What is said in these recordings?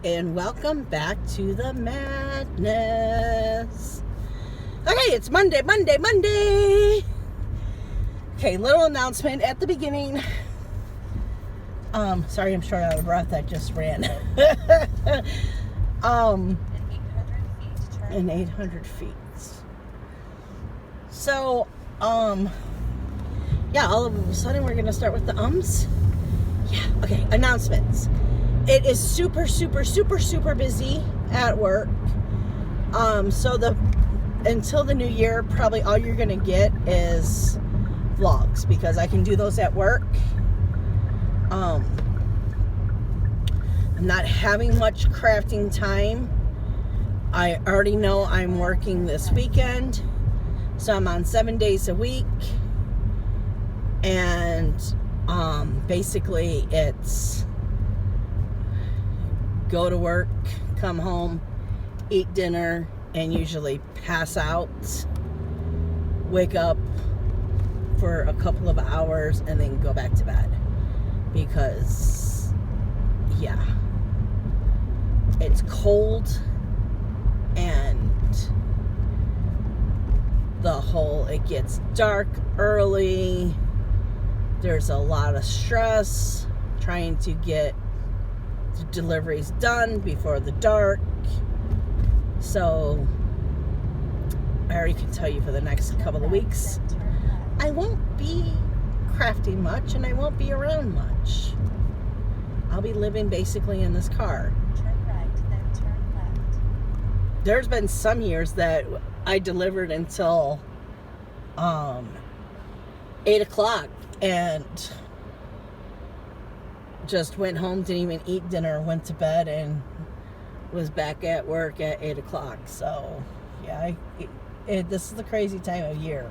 and welcome back to the madness. Okay, it's Monday. Okay, little announcement at the beginning. Sorry, I'm short out of breath. I just ran. In 800 feet. So, yeah, all of a sudden we're gonna start with the ums. Yeah, okay, announcements. It is super busy at work. So until the new year, probably all you're gonna get is vlogs because I can do those at work. I'm not having much crafting time. I already know I'm working this weekend, so I'm on 7 days a week, and basically it's go to work, come home, eat dinner, and usually pass out, wake up for a couple of hours, and then go back to bed because, yeah, it's cold and it gets dark early. There's a lot of stress trying to get the deliveries done before the dark. So I already can tell you for the next couple of weeks I won't be crafting much and I won't be around much. I'll be living basically in this car. Turn right, then turn left. There's been some years that I delivered until 8 o'clock and just went home, didn't even eat dinner, went to bed, and was back at work at 8 o'clock. So, yeah, this is the crazy time of year.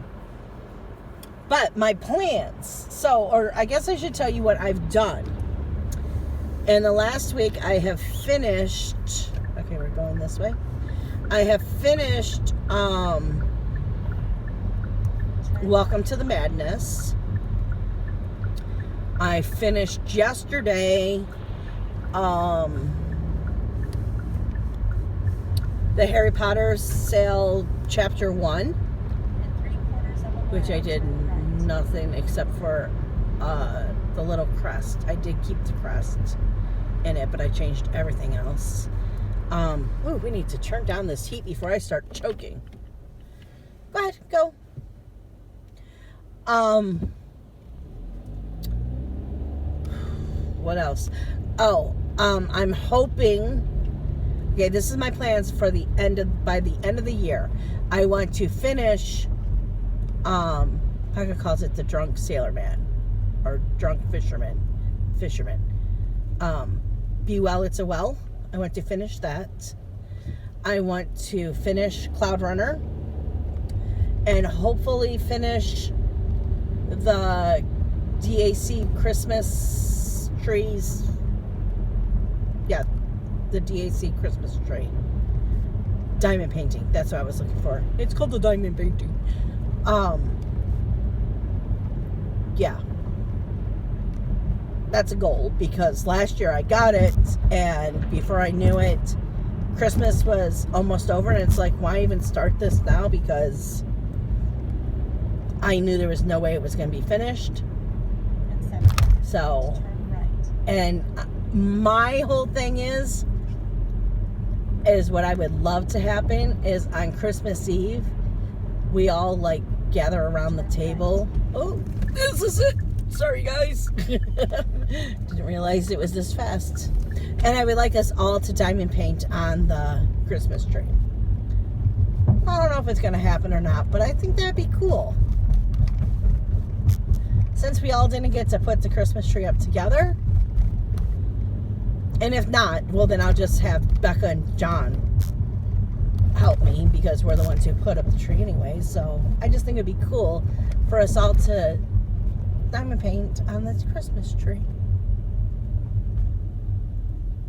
But my plans, or I guess I should tell you what I've done. In the last week, I have finished, okay, we're going this way. I have finished Welcome to the Madness. I finished yesterday the Harry Potter sale chapter 1, which I did nothing except for the little crest. I did keep the crest in it, but I changed everything else. Ooh, we need to turn down this heat before I start choking. Go ahead, go. What else? I'm hoping, okay, this is my plans for by the end of the year. I want to finish, Pekka calls it the drunk sailor man, or drunk fisherman. Be Well, It's a Well. I want to finish that. I want to finish Cloud Runner, and hopefully finish the DAC Christmas trees. Yeah, the DAC Christmas tree. Diamond painting. That's what I was looking for. It's called the diamond painting. Yeah. That's a goal because last year I got it, and before I knew it, Christmas was almost over, and it's like, why even start this now? Because I knew there was no way it was going to be finished. So, and my whole thing is what I would love to happen is on Christmas Eve, we all like gather around the table. Oh, this is it. Sorry, guys. Didn't realize it was this fast. And I would like us all to diamond paint on the Christmas tree. I don't know if it's going to happen or not, but I think that'd be cool. Since we all didn't get to put the Christmas tree up together. And if not, well, then I'll just have Becca and John help me because we're the ones who put up the tree anyway. So I just think it'd be cool for us all to diamond paint on this Christmas tree.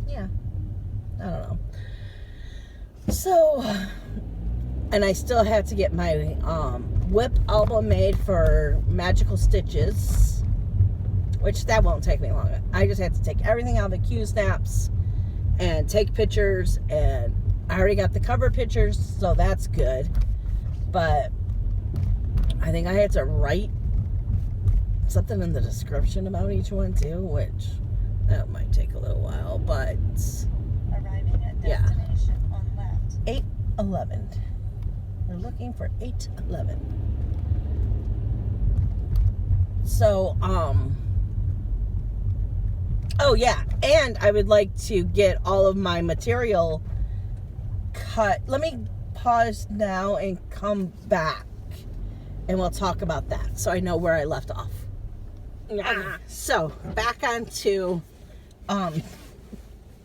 Yeah. I don't know. So, and I still have to get my whip album made for Magical Stitches, which that won't take me long. I just have to take everything out of the Q snaps and take pictures, and I already got the cover pictures, so that's good. But I think I had to write something in the description about each one too, which that might take a little while, but Arriving at yeah. destination on left. 811. We're looking for 811. So, oh yeah, and I would like to get all of my material cut. Let me pause now and come back, and we'll talk about that so I know where I left off. So, back onto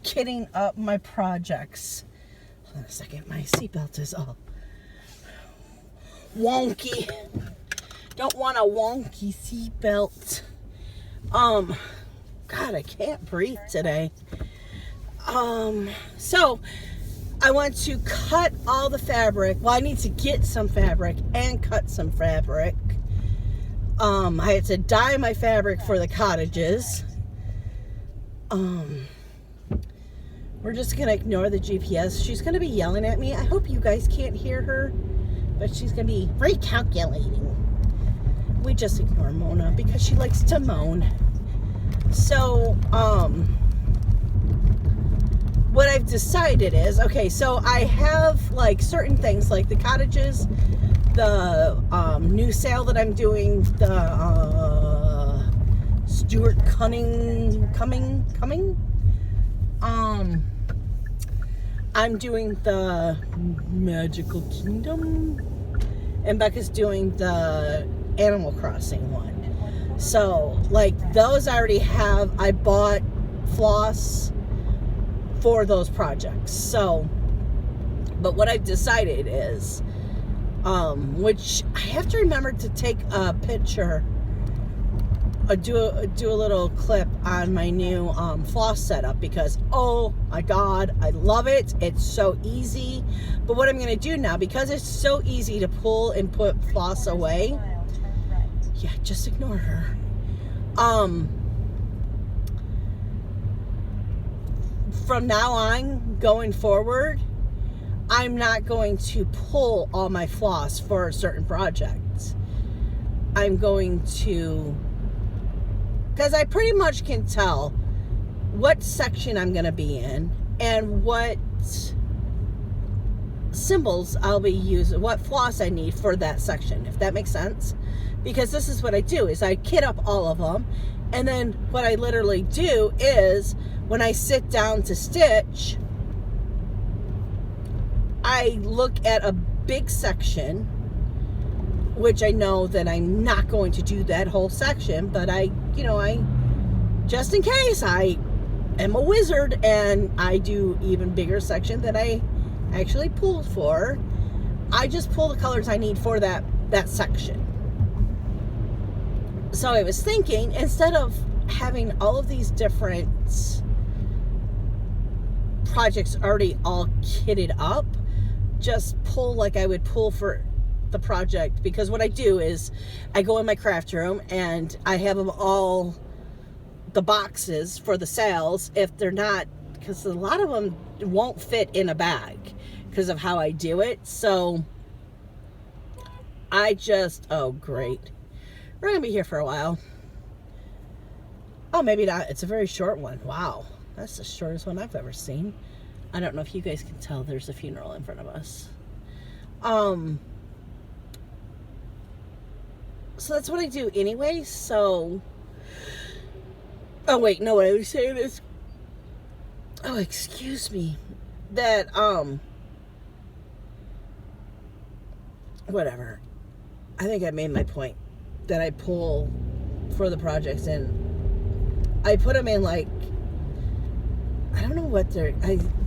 kitting up my projects. Hold on a second, my seatbelt is all wonky. Don't want a wonky seatbelt. God, I can't breathe today. So I want to cut all the fabric. Well, I need to get some fabric and cut some fabric. I had to dye my fabric for the cottages. We're just gonna ignore the GPS. She's gonna be yelling at me. I hope you guys can't hear her, but she's gonna be recalculating. We just ignore Mona because she likes to moan. So, what I've decided is, okay, so I have like certain things like the cottages, the new sale that I'm doing, the Stuart coming. I'm doing the Magical Kingdom, and Becca's doing the Animal Crossing one. So, like, those I already have. I bought floss for those projects. So, but what I've decided is, which I have to remember to take a picture, do a little clip on my new floss setup, because oh my god, I love it. It's so easy. But what I'm going to do now, because it's so easy to pull and put floss away, yeah, just ignore her. From now on, going forward, I'm not going to pull all my floss for certain projects. I'm going to, because I pretty much can tell what section I'm going to be in and what symbols I'll be using, what floss I need for that section, if that makes sense. Because this is what I do, is I kit up all of them, and then what I literally do is when I sit down to stitch, I look at a big section, which I know that I'm not going to do that whole section, but I just in case, I am a wizard and I do even bigger section that I actually pulled for. I just pull the colors I need for that section. So I was thinking, instead of having all of these different projects already all kitted up, just pull like I would pull for the project. Because what I do is I go in my craft room and I have them all, the boxes for the sales, if they're not, because a lot of them won't fit in a bag because of how I do it. So I just, oh great, we're gonna be here for a while. Oh, maybe not. It's a very short one. Wow, that's the shortest one I've ever seen. I don't know if you guys can tell, there's a funeral in front of us. So that's what I do anyway. So, oh wait, no, what I was saying is, oh, excuse me, that, whatever. I think I made my point, that I pull for the projects, and I put them in, like, I don't know what they're,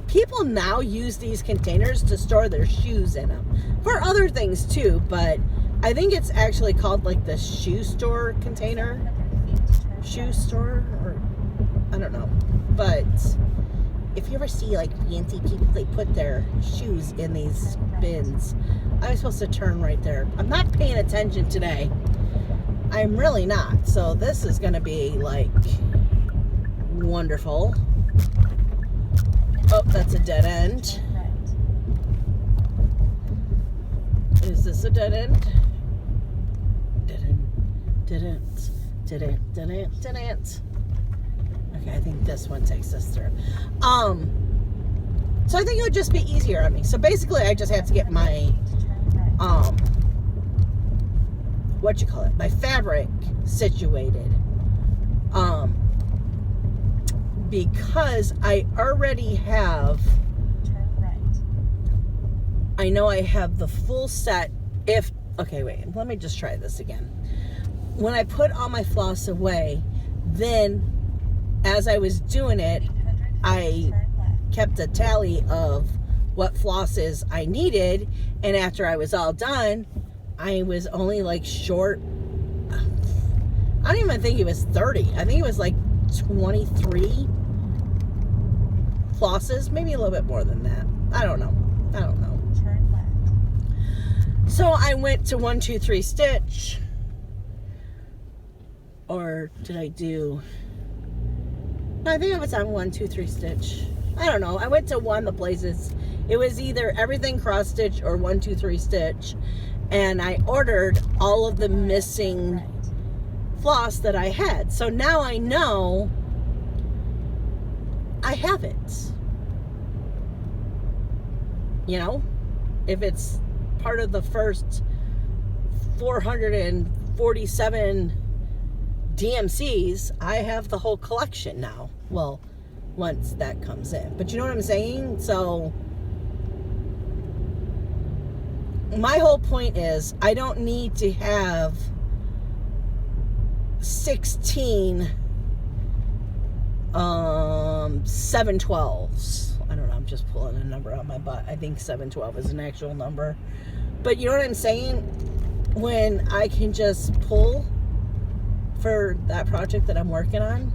people now use these containers to store their shoes in them. For other things too, but I think it's actually called like the shoe store container. Shoe store, or I don't know. But if you ever see like fancy people, they put their shoes in these bins. I was supposed to turn right there. I'm not paying attention today. I'm really not. So this is going to be like wonderful. Oh, that's a dead end. Turn right. Is this a dead end? Dead end. Dead end. Dead end. Dead end. Dead end. Okay, I think this one takes us through. So I think it would just be easier on me. So basically, I just have to get my Turn right. what you call it, my fabric situated. Because I already have, Turn right. I know I have the full set. Okay, wait, let me just try this again. When I put all my floss away, then as I was doing it, 800 I feet, turn left. kept a tally of what flosses I needed, and after I was all done, I was only like short, I don't even think it was 30. I think it was like 23 flosses, maybe a little bit more than that. I don't know. Turn left. So I went to 1, 2, 3 stitch. Or did I do? No, I think I was on 1, 2, 3 stitch. I don't know. I went to one of the places. It was either everything cross stitch or 1, 2, 3 stitch. And I ordered all of the missing Right. floss that I had. So now I know I have it. You know, if it's part of the first 447 DMCs, I have the whole collection now. Well, once that comes in. But you know what I'm saying? So my whole point is I don't need to have 16 712s. I don't know, I'm just pulling a number out my butt. I think 712 is an actual number. But you know what I'm saying? When I can just pull for that project that I'm working on.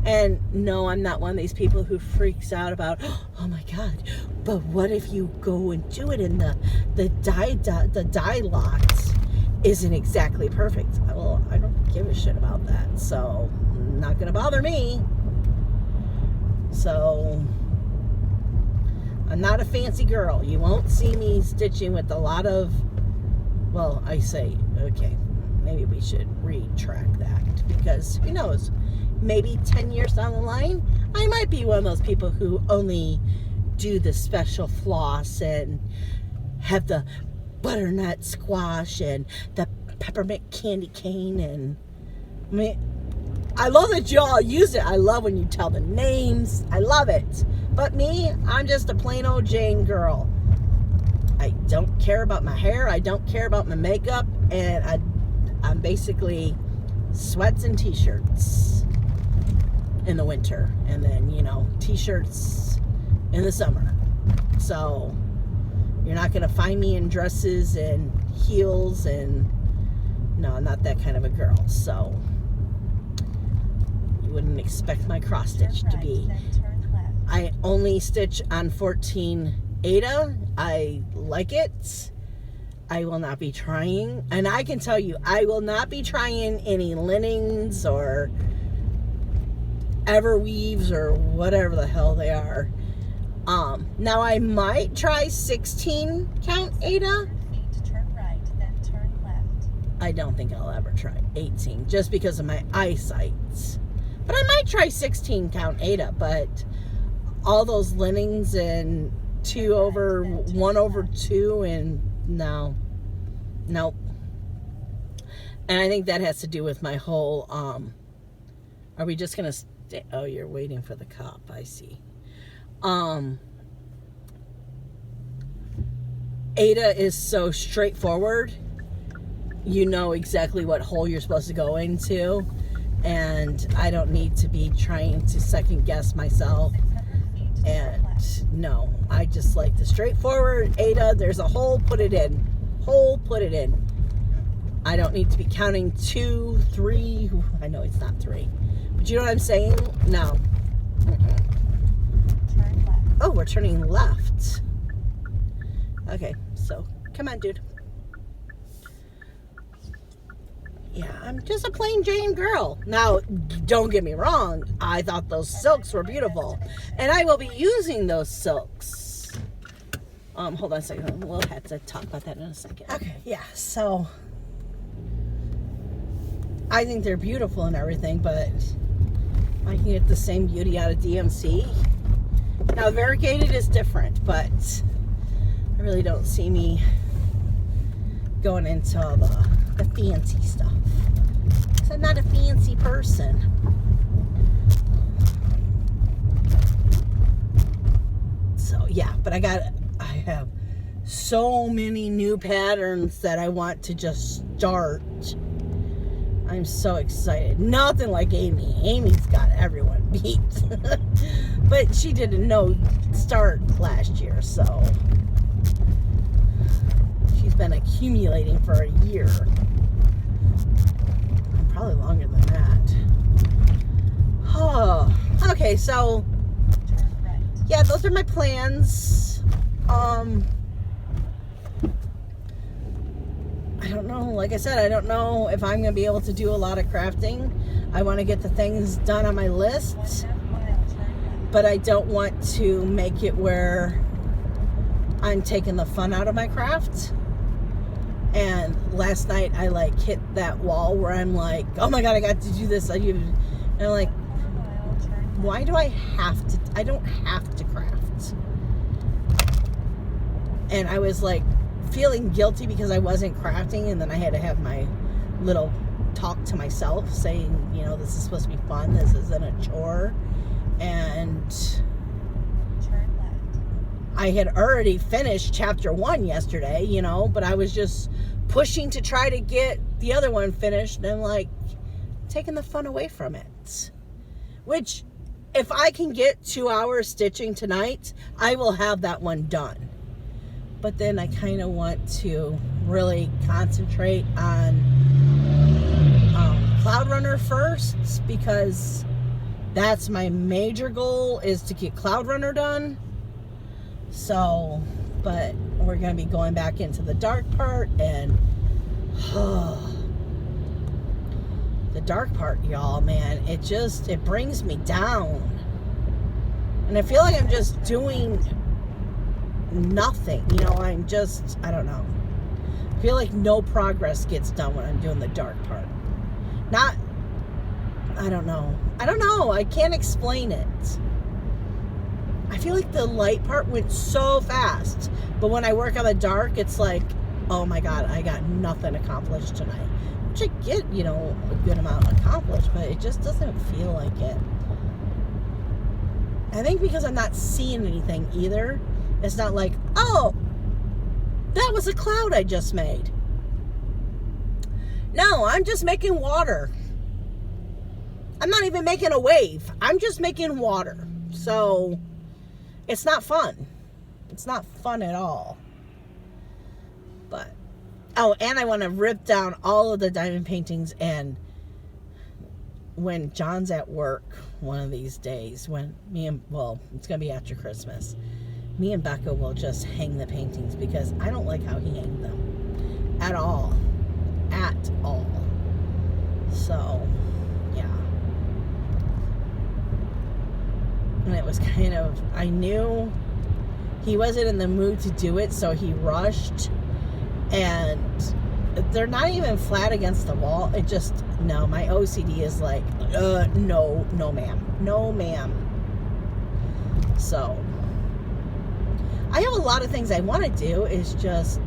And no, I'm not one of these people who freaks out about, oh my God, but what if you go and do it and the dye lot isn't exactly perfect? Well, I don't give a shit about that. So, not going to bother me. So, I'm not a fancy girl. You won't see me stitching with a lot of, well, I say, okay, maybe we should retract that, because who knows, maybe 10 years down the line, I might be one of those people who only do the special floss and have the butternut squash and the peppermint candy cane. And I mean, I love that y'all use it. I love when you tell the names. I love it. But me, I'm just a plain old Jane girl. I don't care about my hair. I don't care about my makeup. And I'm basically sweats and t-shirts in the winter. And then, you know, t-shirts in the summer. So you're not going to find me in dresses and heels. And no, I'm not that kind of a girl. So you wouldn't expect my cross stitch to be. Then turn left. I only stitch on 14 Aida. I like it. I will not be trying, and I can tell you, I will not be trying any linens or everweaves or whatever the hell they are. Now I might try 16 count Aida. 100 feet, turn right, then turn left. I don't think I'll ever try 18 just because of my eyesight. But I might try 16 count Aida, but all those linens and 1/2 and no. Nope. And I think that has to do with my whole, are we just going to stay? Oh, you're waiting for the cop. I see. Aida is so straightforward. You know exactly what hole you're supposed to go into. And I don't need to be trying to second guess myself. 600 feet, turn And left. no, I just like the straightforward Aida. There's a hole, put it in. Hole, put it in. I don't need to be counting 2, 3. I know it's not 3. But you know what I'm saying? No. Turn left. Oh, we're turning left. Okay, so come on, dude. yeah, I'm just a plain Jane girl. Now, don't get me wrong. I thought those silks were beautiful. And I will be using those silks. Hold on a second. We'll have to talk about that in a second. Okay, yeah, so I think they're beautiful and everything, but I can get the same beauty out of DMC. Now, variegated is different, but I really don't see me going into all the fancy stuff. So I'm not a fancy person. So yeah, but I have so many new patterns that I want to just start. I'm so excited. Nothing like Amy. Amy's got everyone beat. But she did a no start last year, so she's been accumulating for a year. Probably longer than that. Oh, okay, so yeah, those are my plans. I don't know. Like I said, I don't know if I'm going to be able to do a lot of crafting. I want to get the things done on my list, but I don't want to make it where I'm taking the fun out of my craft. And last night I like hit that wall where I'm like, oh my God, I got to do this. And I'm like, why do I have to? I don't have to craft. And I was like feeling guilty because I wasn't crafting, and then I had to have my little talk to myself saying, you know, this is supposed to be fun. This isn't a chore. And I had already finished chapter 1 yesterday, you know, but I was just pushing to try to get the other one finished and like taking the fun away from it. Which, if I can get 2 hours stitching tonight, I will have that one done. But then I kind of want to really concentrate on Cloud Runner first, because that's my major goal, is to get Cloud Runner done. So, but we're going to be going back into the dark part, and the dark part, y'all, man, it brings me down. And I feel like I'm just doing nothing, you know. I don't know. I feel like no progress gets done when I'm doing the dark part. I don't know. I can't explain it. I feel like the light part went so fast, but when I work on the dark, it's like, oh my God, I got nothing accomplished tonight. Which I get, you know, a good amount accomplished, but it just doesn't feel like it. I think because I'm not seeing anything either. It's not like, oh, that was a cloud I just made. No, I'm just making water. I'm not even making a wave. I'm just making water. So it's not fun. It's not fun at all. But, oh, and I want to rip down all of the diamond paintings, and when John's at work one of these days, it's going to be after Christmas, me and Becca will just hang the paintings, because I don't like how he hanged them at all. At all. So, yeah. And it was kind of, I knew he wasn't in the mood to do it, so he rushed. And they're not even flat against the wall. It just, no, my OCD is like, no ma'am. No ma'am. So, I have a lot of things I want to do. It's just,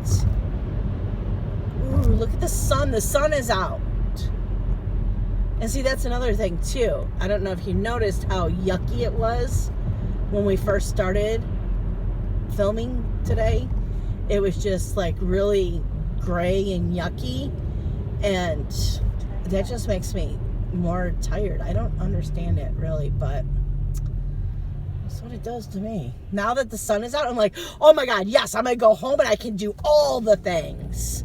ooh, look at the sun. The sun is out. And see, that's another thing too. I don't know if you noticed how yucky it was when we first started filming today. It was just like really gray and yucky, and that just makes me more tired. I don't understand it really, but that's what it does to me. Now that the sun is out, I'm like, oh my God, yes, I'm gonna go home and I can do all the things.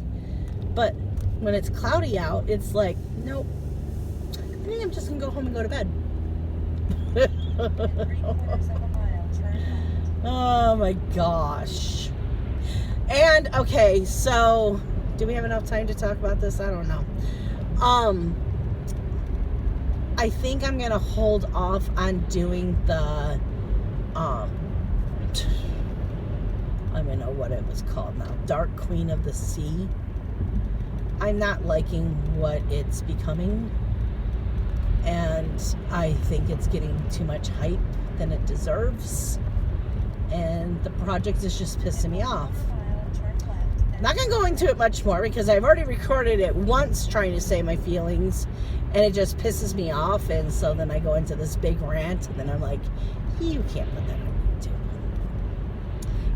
But when it's cloudy out, it's like, nope, I think I'm just gonna go home and go to bed. Oh my gosh. And okay, so do we have enough time to talk about this? I don't know. I think I'm gonna hold off on doing the I don't even know what it was called now. Dark Queen of the Sea. I'm not liking what it's becoming, and I think it's getting too much hype than it deserves, and the project is just pissing me off. I'm not going to go into it much more because I've already recorded it once trying to say my feelings, and it just pisses me off, and so then I go into this big rant, and then I'm like, you can't put that on YouTube.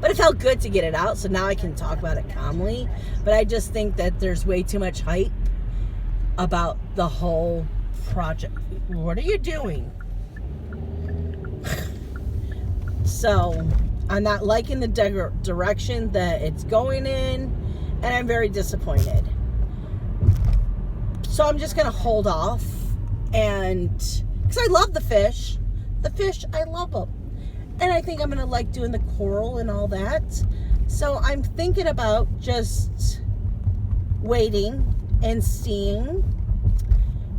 But it felt good to get it out, so now I can talk about it calmly. But I just think that there's way too much hype about the whole project. What are you doing? So I'm not liking the direction that it's going in, and I'm very disappointed. So I'm just going to hold off, and because I love the fish. The fish, I love them. And I think I'm going to like doing the coral and all that. So I'm thinking about just waiting and seeing,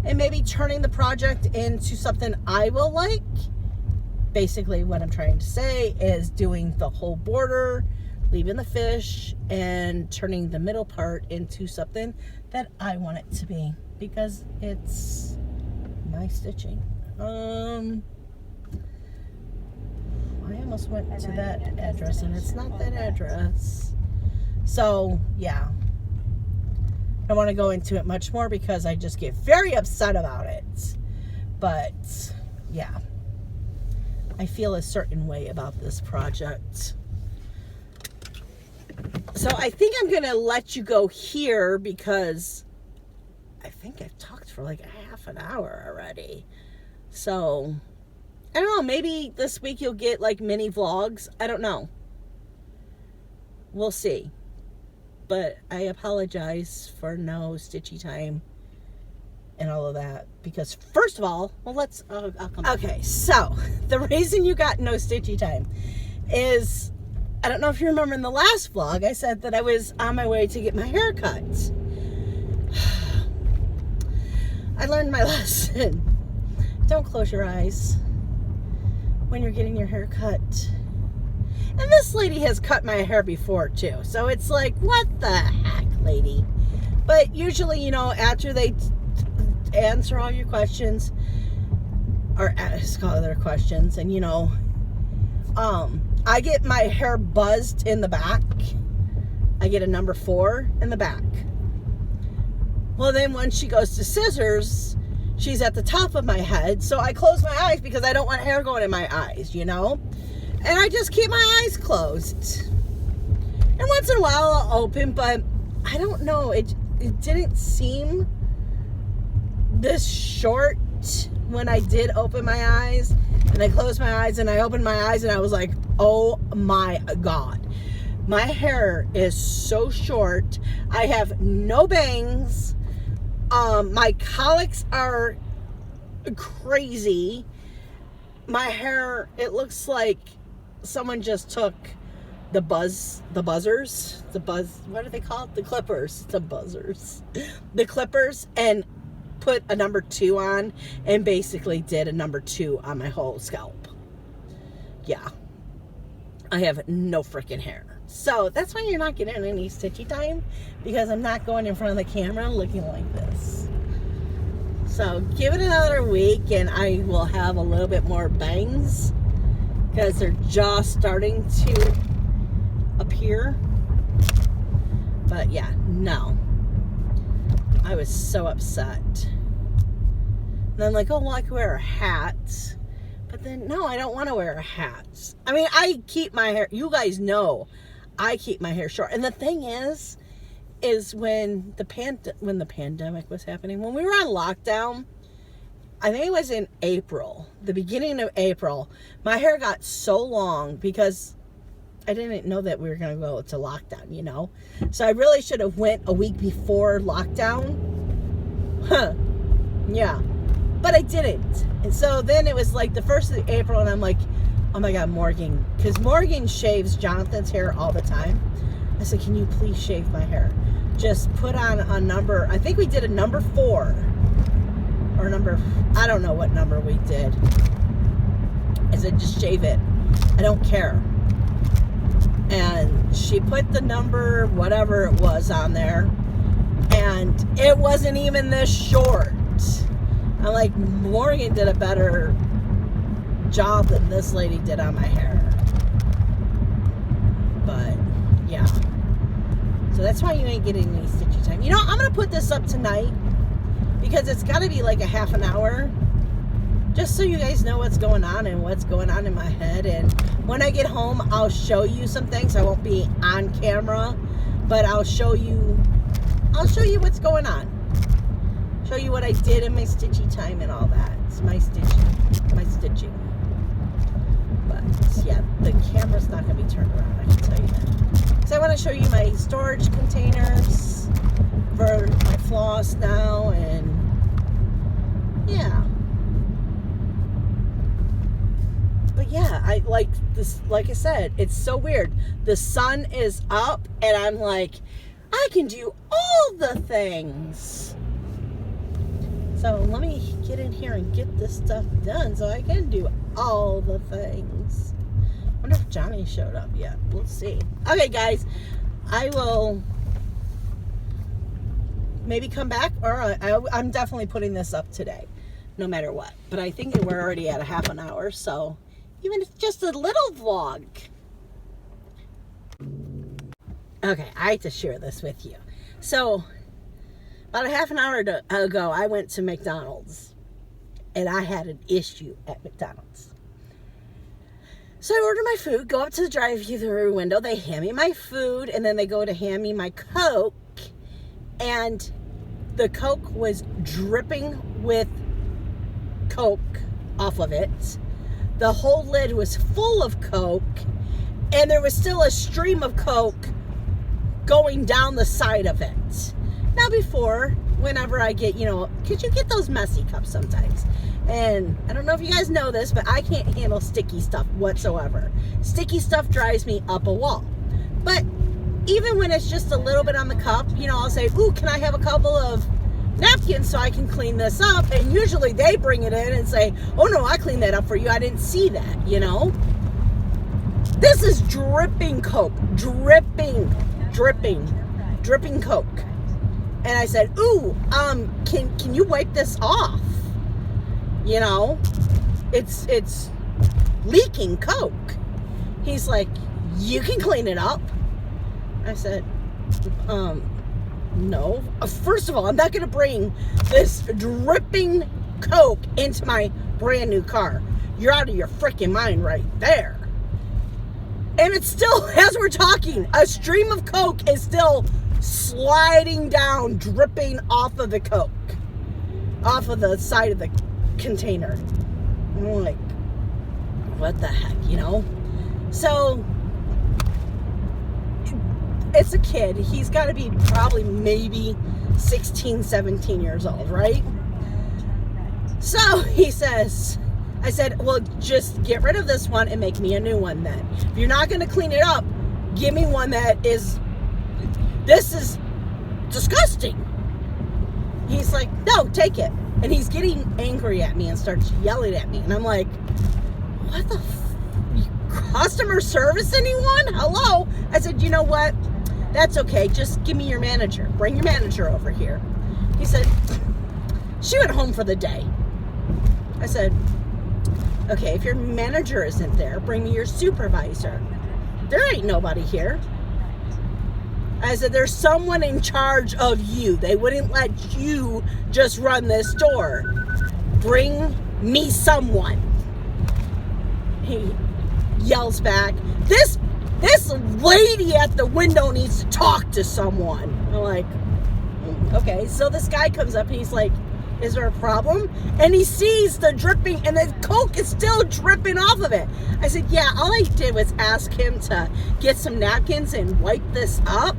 and maybe turning the project into something I will like. Basically what I'm trying to say is doing the whole border, leaving the fish, and turning the middle part into something that I want it to be, because it's my stitching. I almost went to that address, and it's not that address. So yeah, I don't want to go into it much more because I just get very upset about it. But yeah, I feel a certain way about this project. So I think I'm going to let you go here because I think I've talked for like a half an hour already. So I don't know, maybe this week you'll get like mini vlogs. I don't know. We'll see. But I apologize for no stitchy time and all of that, because first of all, well, I'll come back. Okay, so the reason you got no stitchy time is, I don't know if you remember in the last vlog, I said that I was on my way to get my hair cut. I learned my lesson. Don't close your eyes when you're getting your hair cut. And this lady has cut my hair before too, so it's like, what the heck, lady? But usually, you know, after they answer all your questions or ask all their questions, and you know, I get my hair buzzed in the back. I get a number 4 in the back. Well, then when she goes to scissors, she's at the top of my head, so I close my eyes because I don't want hair going in my eyes, you know? And I just keep my eyes closed. And once in a while I'll open, but I don't know, it didn't seem this short when I did open my eyes. And I closed my eyes and I opened my eyes and I was like, oh my God. My hair is so short. I have no bangs. My colics are crazy. My hair, it looks like someone just took what are they called? The clippers, the clippers, and put a number 2 on and basically did a number 2 on my whole scalp. Yeah. I have no freaking hair. So that's why you're not getting any stitchy time, because I'm not going in front of the camera looking like this. So give it another week and I will have a little bit more bangs, because they're just starting to appear. But yeah, no. I was so upset. And I'm like, oh, well, I could wear a hat. But then, no, I don't want to wear a hat. I mean, I keep my hair, you guys know, I keep my hair short. And the thing is when the pandemic was happening, when we were on lockdown, I think it was in April, the beginning of April, my hair got so long because I didn't know that we were going to go to lockdown, you know? So I really should have went a week before lockdown. Yeah. But I didn't. And so then it was like the 1st of April, and I'm like, oh my God, Morgan. Because Morgan shaves Jonathan's hair all the time. I said, can you please shave my hair? just put on a number. I think we did a number 4 or number, I don't know what number we did. I said, just shave it. I don't care. And she put the number, whatever it was, on there. And it wasn't even this short. I'm like, Morgan did a better job than this lady did on my hair. But, yeah. So that's why you ain't getting any stitchy time. You know, I'm going to put this up tonight because it's got to be like a half an hour. Just so you guys know what's going on and what's going on in my head. And when I get home, I'll show you some things. I won't be on camera, but I'll show you what's going on. Show you what I did in my stitchy time and all that. It's my stitching. But yeah, the camera's not going to be turned around, I can tell you that. Because I want to show you my storage containers for my floss now, and yeah. But yeah, I like this. Like I said, it's so weird. The sun is up, and I'm like, I can do all the things. So let me get in here and get this stuff done so I can do all the things. I wonder if Johnny showed up yet. We'll see. Okay, guys, I will maybe come back, or I'm definitely putting this up today, no matter what. But I think we're already at a half an hour, so even if it's just a little vlog. Okay, I have to share this with you. So, about a half an hour ago, I went to McDonald's, and I had an issue at McDonald's. So I order my food, go up to the drive-thru window, they hand me my food, and then they go to hand me my Coke, and the Coke was dripping with Coke off of it. The whole lid was full of Coke, and there was still a stream of Coke going down the side of it. Now before, whenever I get, because you get those messy cups sometimes. And I don't know if you guys know this, but I can't handle sticky stuff whatsoever. Sticky stuff drives me up a wall. But even when it's just a little bit on the cup, I'll say, ooh, can I have a couple of napkins so I can clean this up? And usually they bring it in and say, oh no, I cleaned that up for you. I didn't see that, This is dripping Coke. Dripping Coke. And I said, ooh, can you wipe this off? It's leaking Coke. He's like, you can clean it up. I said, no. First of all, I'm not going to bring this dripping Coke into my brand new car. You're out of your freaking mind right there. And it's still, as we're talking, a stream of Coke is still sliding down, dripping off of the Coke, off of the side of the container. I'm like, what the heck, So, it's a kid. He's got to be probably maybe 16, 17 years old, right? So, he says, I said, well, just get rid of this one and make me a new one then. If you're not going to clean it up, give me one that is, this is disgusting. He's like, no, take it. And he's getting angry at me and starts yelling at me. And I'm like, what the customer service anyone? Hello? I said, you know what? That's okay. Just give me your manager. Bring your manager over here. He said, she went home for the day. I said, okay, if your manager isn't there, bring me your supervisor. There ain't nobody here. I said, there's someone in charge of you. They wouldn't let you just run this store. Bring me someone. He yells back, this lady at the window needs to talk to someone. I'm like, okay. So this guy comes up and he's like, is there a problem? And he sees the dripping, and the Coke is still dripping off of it. I said, yeah, all I did was ask him to get some napkins and wipe this up,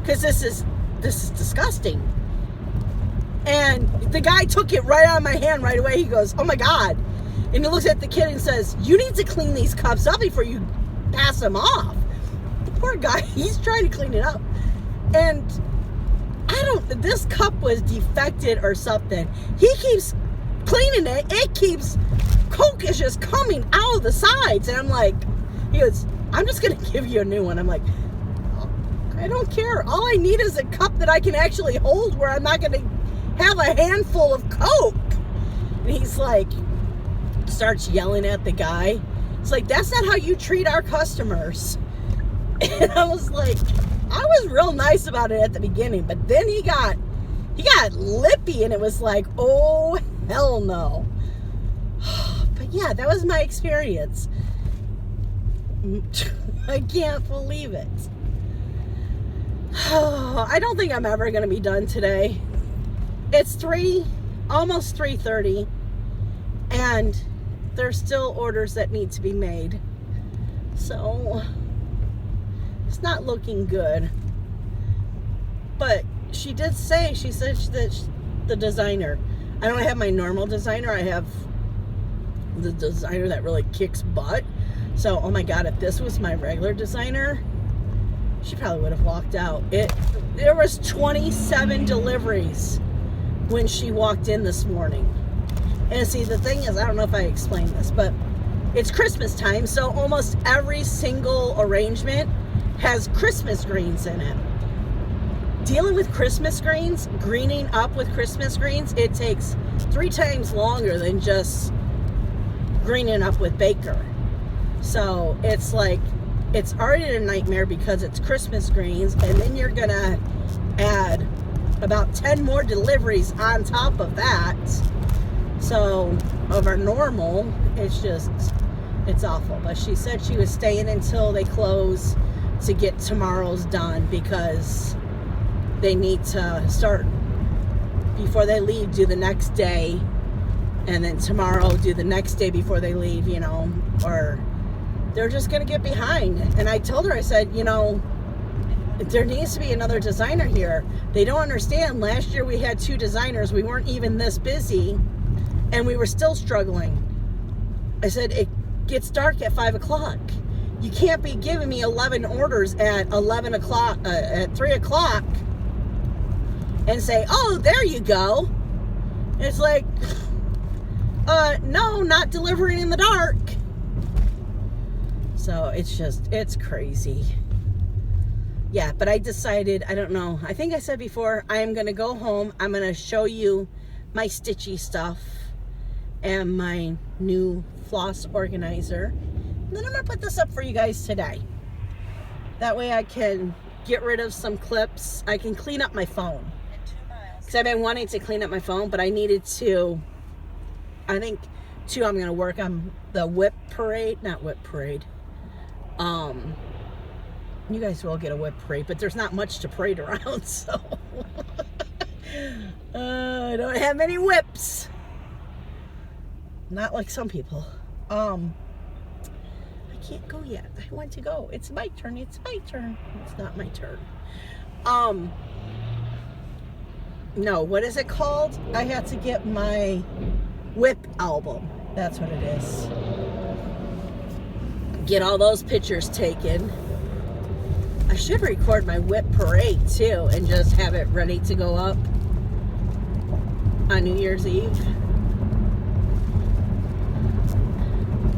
because this is disgusting. And the guy took it right out of my hand right away. He goes, oh my God. And he looks at the kid and says, you need to clean these cups up before you pass them off. The poor guy, he's trying to clean it up. And this cup was defected or something. He keeps cleaning it. Coke is just coming out of the sides. And I'm like, he goes, I'm just going to give you a new one. I'm like, oh, I don't care. All I need is a cup that I can actually hold where I'm not going to have a handful of Coke. And he's like, starts yelling at the guy. It's like, that's not how you treat our customers. And I was like, I was real nice about it at the beginning, but then he got lippy, and it was like, oh, hell no. But yeah, that was my experience. I can't believe it. I don't think I'm ever going to be done today. It's almost 3:30, and there's still orders that need to be made. So it's not looking good. But she said that the designer, I don't have my normal designer, I have the designer that really kicks butt. So, oh my God, if this was my regular designer, she probably would have walked out. There was 27 deliveries when she walked in this morning. And see, the thing is, I don't know if I explained this, but it's Christmas time, so almost every single arrangement has Christmas greens in it. Dealing with Christmas greens, greening up with Christmas greens, it takes 3 times longer than just greening up with Baker. So it's like, it's already a nightmare because it's Christmas greens, and then you're gonna add about 10 more deliveries on top of that. So of our normal, it's awful. But she said she was staying until they close to get tomorrow's done, because they need to start before they leave, do the next day, and then tomorrow do the next day before they leave, or they're just going to get behind. And I told her, I said, there needs to be another designer here. They don't understand. Last year we had 2 designers. We weren't even this busy, and we were still struggling. I said, it gets dark at 5 o'clock. You can't be giving me 11 orders at 11 o'clock, at 3 o'clock, and say, oh, there you go. It's like, no, not delivering in the dark. So it's crazy. Yeah, but I decided, I don't know, I think I said before, I am going to go home. I'm going to show you my stitchy stuff and my new floss organizer. And then I'm going to put this up for you guys today. That way I can get rid of some clips. I can clean up my phone. Because I've been wanting to clean up my phone, but I needed to, I think, too, I'm going to work on the whip parade. Not whip parade. You guys will get a whip parade, but there's not much to parade around, so. I don't have many whips. Not like some people. I can't go yet. I want to go. It's my turn. It's my turn. It's not my turn. No, what is it called? I had to get my whip album. That's what it is. Get all those pictures taken. I should record my whip parade too and just have it ready to go up on New Year's Eve.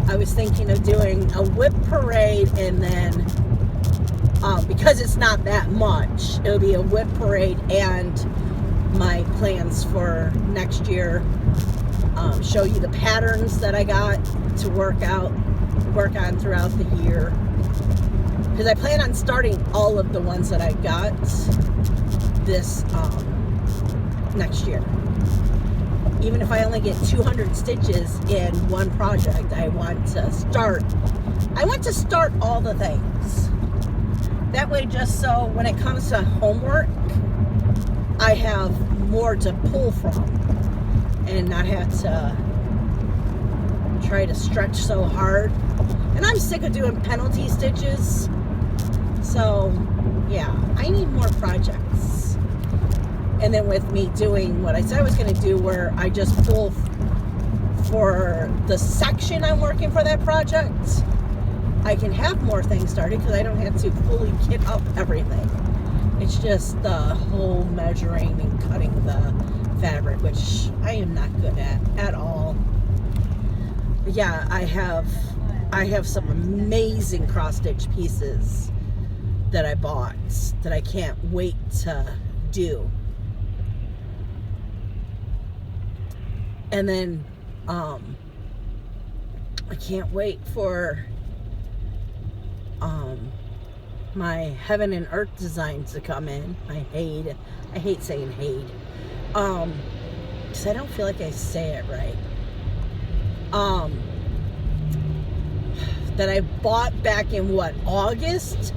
I was thinking of doing a whip parade, and then because it's not that much, it'll be a whip parade and my plans for next year. Show you the patterns that I got to work on throughout the year, because I plan on starting all of the ones that I got this next year. Even if I only get 200 stitches in one project, I want to start all the things. That way, just so when it comes to homework, I have more to pull from and not have to try to stretch so hard. And I'm sick of doing penalty stitches. So, yeah, I need more projects. And then with me doing what I said I was going to do, where I just pull for the section I'm working for that project, I can have more things started because I don't have to fully kit up everything. It's just the whole measuring and cutting the fabric, which I am not good at all. But yeah, I have some amazing cross-stitch pieces that I bought that I can't wait to do. And then I can't wait for my heaven and earth designs to come in. I hate saying hate. Because I don't feel like I say it right. That I bought back in what, August?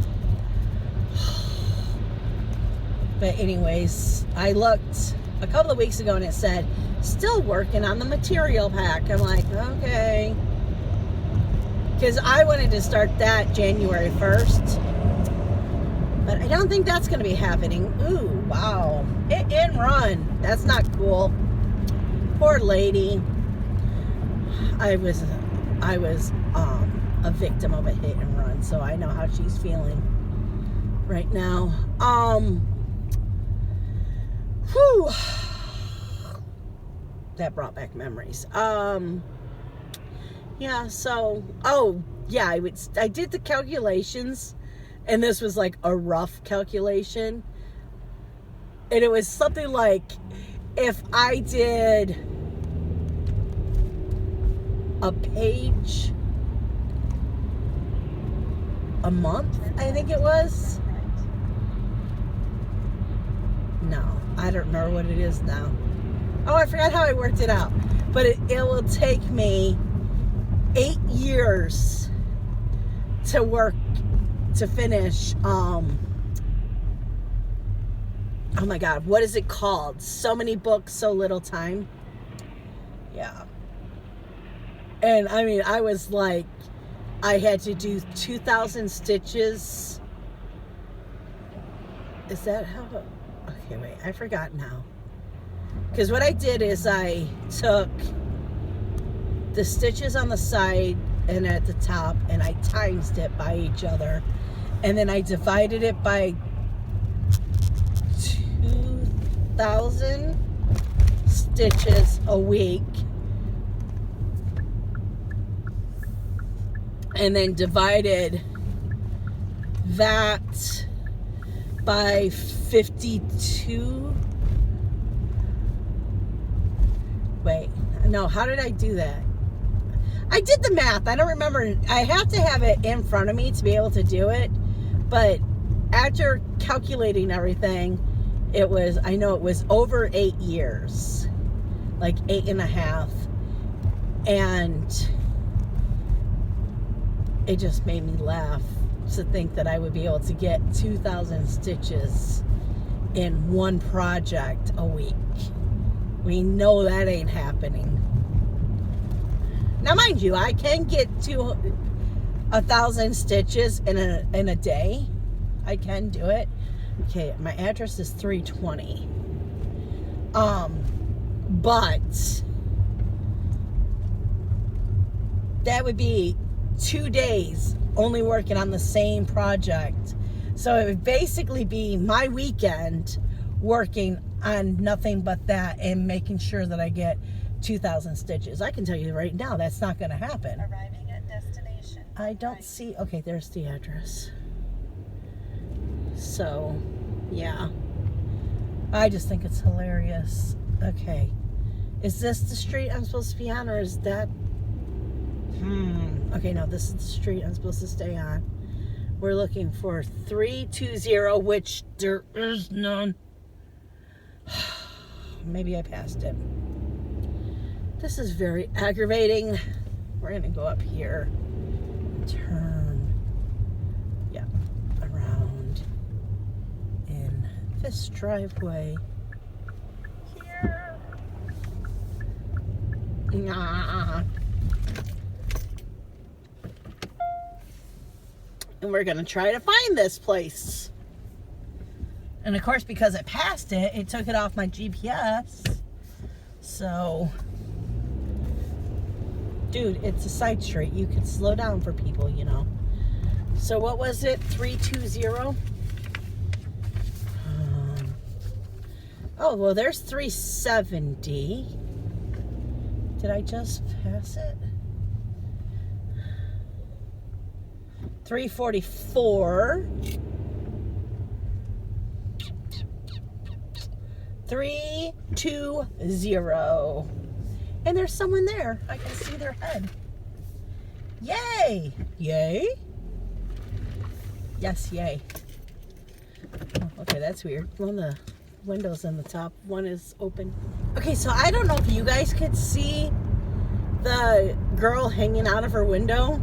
But anyways, I looked a couple of weeks ago and it said, still working on the material pack. I'm like, okay. Because I wanted to start that January 1st. But I don't think that's going to be happening. Ooh, wow. Hit and run. That's not cool. Poor lady. I was a victim of a hit and run, so I know how she's feeling right now. Whew. That brought back memories. Yeah, so, oh, yeah, I did the calculations, and this was like a rough calculation, and it was something like, if I did a page a month, I think it was. No, I don't remember what it is now. Oh, I forgot how I worked it out. But it will take me 8 years to finish, oh my God, what is it called? So many books, so little time. Yeah. And I mean, I was like, I had to do 2,000 stitches. Is that how? Okay, wait, I forgot now. Because what I did is I took the stitches on the side and at the top, and I times it by each other. And then I divided it by 2,000 stitches a week. And then divided that by 52. Wait, no, how did I do that? I did the math. I don't remember. I have to have it in front of me to be able to do it. But after calculating everything, I know it was over 8 years. Like 8.5. And it just made me laugh to think that I would be able to get 2,000 stitches in one project a week. We know that ain't happening. Now, mind you, I can get to 1,000 stitches in a day. I can do it. Okay, my address is 320. But that would be 2 days only working on the same project. So it would basically be my weekend working on nothing but that and making sure that I get 2,000 stitches. I can tell you right now, that's not going to happen. Arriving at destination. I don't see. Okay, there's the address. So, yeah. I just think it's hilarious. Okay. Is this the street I'm supposed to be on, or is that... Okay, no, this is the street I'm supposed to stay on. We're looking for 320, which there is none. Maybe I passed it. This is very aggravating. We're going to go up here. Turn. Yeah, around in this driveway. Here. Nah. And we're going to try to find this place. And of course, because I passed it, it took it off my GPS. So, dude, it's a side street. You can slow down for people, you know. So what was it? 320? Oh, well, there's 370. Did I just pass it? 344. 320. And there's someone there. I can see their head. Yay! Yay? Yes, yay. Oh, okay, that's weird. One of the windows in the top, one is open. Okay, so I don't know if you guys could see the girl hanging out of her window.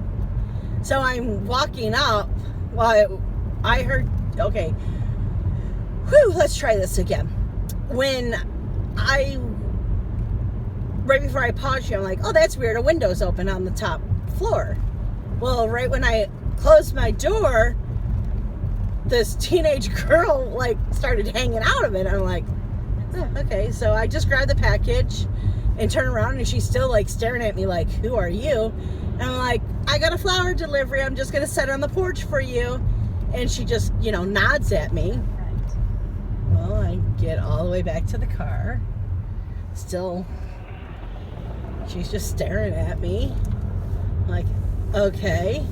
So I'm walking up while I heard, okay, whew, let's try this again. Right before I paused you, I'm like, oh, that's weird, a window's open on the top floor. Well, right when I closed my door, this teenage girl, like, started hanging out of it. I'm like, oh, okay. So I just grabbed the package and turned around, and she's still, like, staring at me like, who are you? And I'm like, I got a flower delivery. I'm just going to set it on the porch for you. And she just, nods at me. Well, I get all the way back to the car. Still, she's just staring at me. I'm like, okay.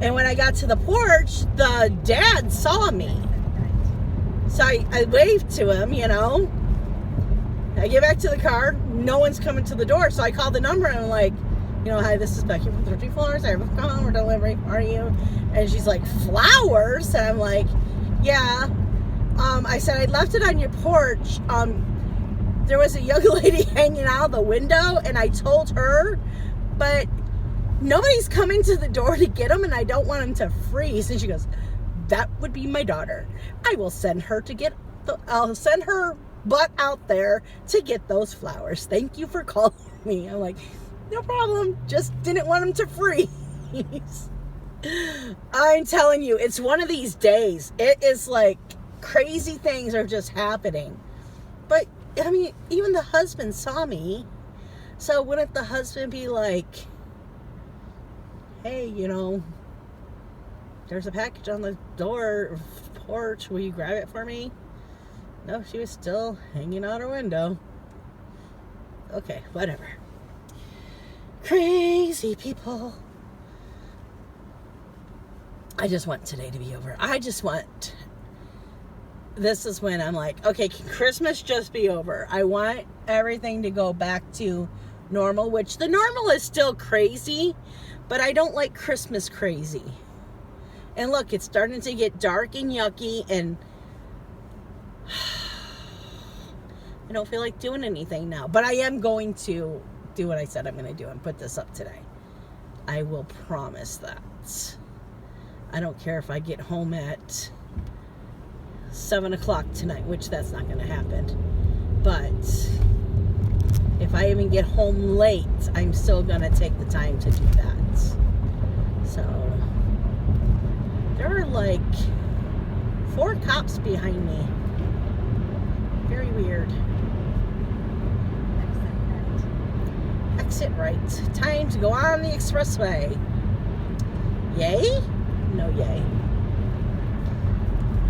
And when I got to the porch, the dad saw me. So I waved to him, I get back to the car. No one's coming to the door. So I called the number and I'm like, hi, this is Becky from 13 Flowers. I have a flower delivery. Are you? And she's like, flowers? And I'm like, yeah. I said, I left it on your porch. There was a young lady hanging out of the window, and I told her, but nobody's coming to the door to get them, and I don't want them to freeze. And she goes, that would be my daughter. I will send her I'll send her butt out there to get those flowers. Thank you for calling me. I'm like, no problem. Just didn't want them to freeze. I'm telling you, it's one of these days. It is like crazy things are just happening. But, I mean, even the husband saw me. So wouldn't the husband be like, hey, there's a package on the porch. Will you grab it for me? No, she was still hanging out her window. Okay, whatever. Crazy people. I just want today to be over. This is when I'm like, okay, can Christmas just be over? I want everything to go back to normal, which the normal is still crazy, but I don't like Christmas crazy. And look, it's starting to get dark and yucky, and I don't feel like doing anything now. But I am going to do what I said I'm going to do and put this up today. I will promise that. I don't care if I get home at 7 o'clock tonight, which that's not going to happen. But if I even get home late, I'm still going to take the time to do that. So there are like 4 cops behind me. Very weird. Exit right. Time to go on the expressway. Yay? No yay.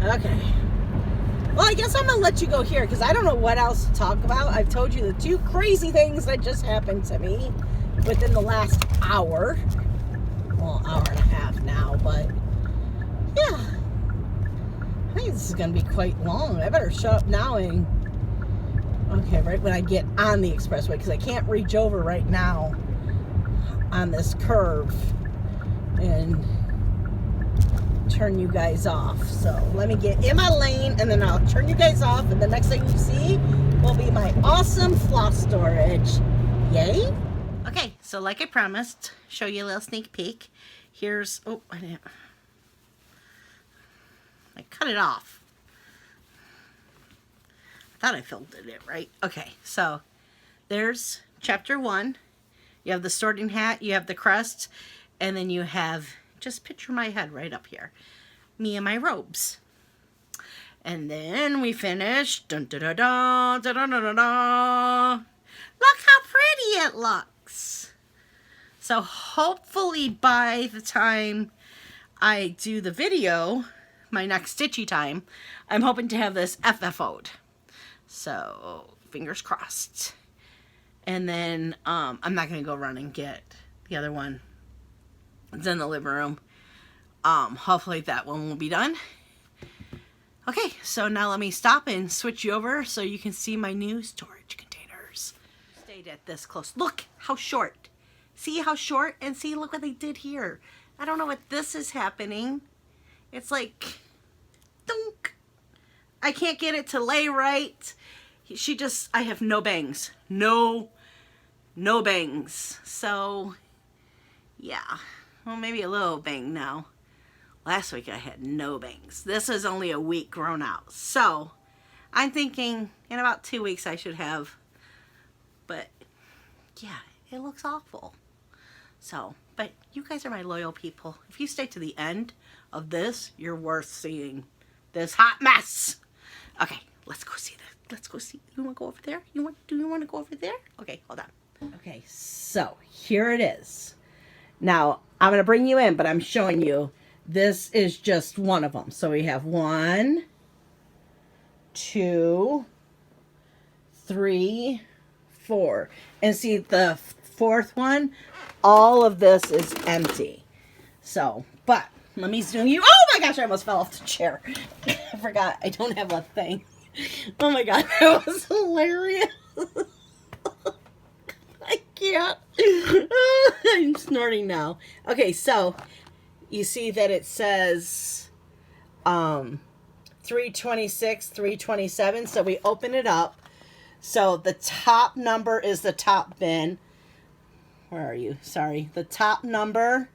Okay. Well, I guess I'm going to let you go here because I don't know what else to talk about. I've told you the 2 crazy things that just happened to me within the last hour. Well, hour and a half now, but yeah. I think this is going to be quite long. I better shut up now and... Okay, right when I get on the expressway, because I can't reach over right now on this curve and turn you guys off. So let me get in my lane and then I'll turn you guys off, and the next thing you see will be my awesome floss storage. Yay! Okay, so like I promised, show you a little sneak peek. Here's, oh, I cut it off. Thought I filtered it right. Okay, so there's chapter 1. You have the sorting hat, you have the crust, and then you have, just picture my head right up here, me and my robes. And then we finish, dun da da da da da da da da. Look how pretty it looks. So hopefully by the time I do the video, my next stitchy time, I'm hoping to have this FFO'd. So, fingers crossed. And then, I'm not going to go run and get the other one. It's in the living room. Hopefully that one will be done. Okay, so now let me stop and switch you over so you can see my new storage containers. Stayed at this close. Look how short. See how short? And see, look what they did here. I don't know what this is happening. It's like, dunk. I can't get it to lay right. I have no bangs. No bangs. So, yeah. Well, maybe a little bang now. Last week I had no bangs. This is only a week grown out. So, I'm thinking in about 2 weeks I should have. But, yeah, it looks awful. So, but you guys are my loyal people. If you stay to the end of this, you're worth seeing this hot mess. Okay, let's go see that. Let's go see. You want to go over there? Do you want to go over there? Okay, hold on. Okay, so here it is. Now, I'm going to bring you in, but I'm showing you. This is just one of them. So we have 1, 2, 3, 4. And see the fourth one, all of this is empty. So, but let me zoom you. Oh my gosh, I almost fell off the chair. I forgot I don't have a thing. Oh my god, that was hilarious. I can't. I'm snorting now. Okay, so you see that it says 326, 327. So we open it up. So the top number is the top bin. Where are you? Sorry. The top number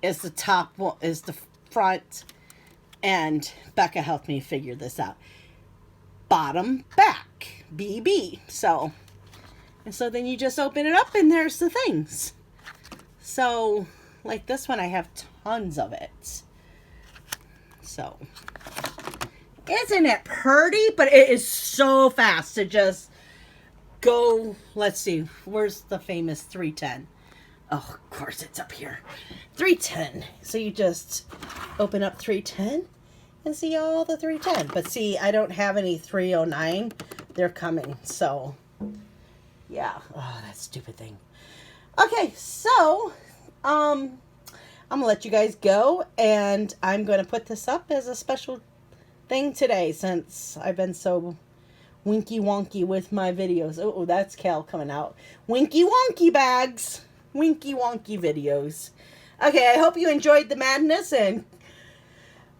is the top one, is the front. And Becca helped me figure this out. Bottom, back, BB. So, and so then you just open it up and there's the things. So, like this one, I have tons of it. So, isn't it pretty? But it is so fast to just go. Let's see, where's the famous 310? Oh, of course it's up here. 310. So you just open up 310 and see all the 310. But see, I don't have any 309. They're coming. So, yeah. Oh, that stupid thing. Okay, so I'm gonna let you guys go, and I'm gonna put this up as a special thing today since I've been so winky wonky with my videos. Oh, that's Cal coming out. Winky wonky bags. Winky wonky videos. Okay, I hope you enjoyed the madness, and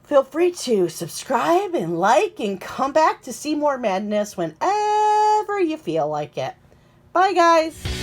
feel free to subscribe and like and come back to see more madness whenever you feel like it. Bye, guys.